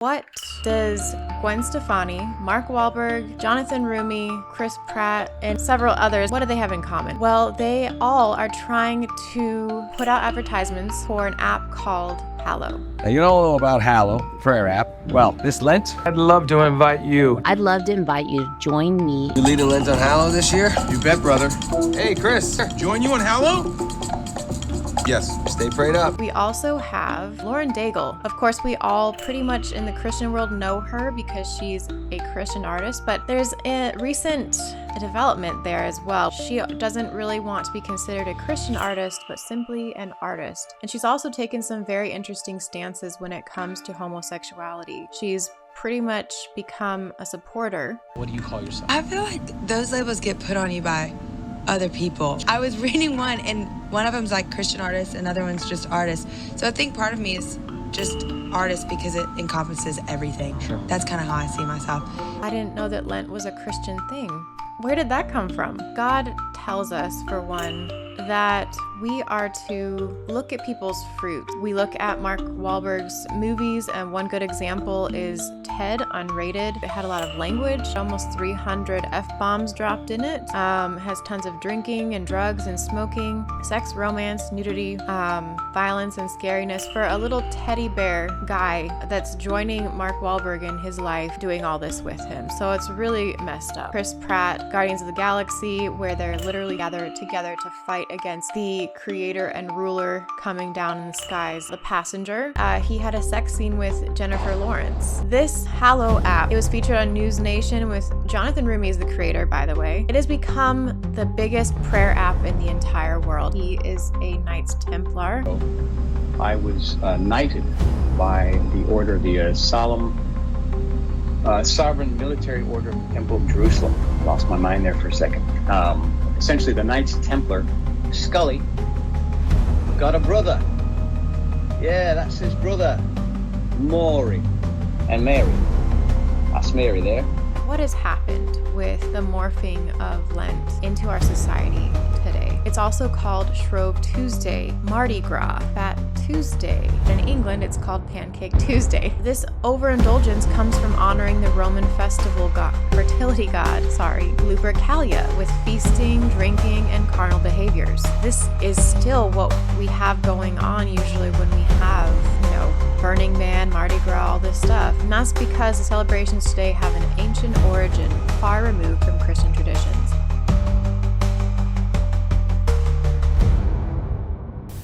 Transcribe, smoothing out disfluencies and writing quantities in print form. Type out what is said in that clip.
What does Gwen Stefani, Mark Wahlberg, Jonathan Rumi, Chris Pratt, and several others, what do they have in common? Well, they all are trying to put out advertisements for an app called Hallow. Now, you know about Hallow, prayer app. Well, this Lent, I'd love to invite you. I'd love to invite you to join me. You leading Lent on Hallow this year? You bet, brother. Hey, Chris. Join you on Hallow? Yes. Stay prayed up. We also have Lauren Daigle. Of course, we all pretty much in the Christian world know her because she's a Christian artist, but there's a recent development there as well. She doesn't really want to be considered a Christian artist, but simply an artist. And she's also taken some very interesting stances when it comes to homosexuality. She's pretty much become a supporter. What do you call yourself? I feel like those labels get put on you by other people. I was reading one, and one of them's like Christian artist, and another one's just artist. So I think part of me is just artist because it encompasses everything. Sure. That's kind of how I see myself. I didn't know that Lent was a Christian thing. Where did that come from? God tells us, for one, that we are to look at people's fruit. We look at Mark Wahlberg's movies, and one good example is Ted, unrated. It had a lot of language, almost 300 F-bombs dropped in it. Has tons of drinking and drugs and smoking, sex, romance, nudity, violence and scariness for a little teddy bear guy that's joining Mark Wahlberg in his life doing all this with him. So it's really messed up. Chris Pratt, Guardians of the Galaxy, where they're literally gathered together to fight against the creator and ruler coming down in the skies. The Passenger, he had a sex scene with Jennifer Lawrence. This Hallow app, it was featured on News Nation with Jonathan Rumi is the creator, by the way. It has become the biggest prayer app in the entire world. He is a Knights Templar. I was knighted by the order, the solemn sovereign military order of the Temple of Jerusalem. Lost my mind there for a second. Essentially, the Knights Templar, Scully, got a brother. Yeah, that's his brother, Maury. And Mary. That's Mary there. What has happened with the morphing of Lent into our society today? It's also called Shrove Tuesday, Mardi Gras, Fat Tuesday. In England, it's called Pancake Tuesday. This overindulgence comes from honoring the Roman fertility god, Lupercalia, with feasting, drinking, and carnal behaviors. This is still what we have going on usually when we have, Burning Man, Mardi Gras, all this stuff. And that's because the celebrations today have an ancient origin far removed from Christian tradition.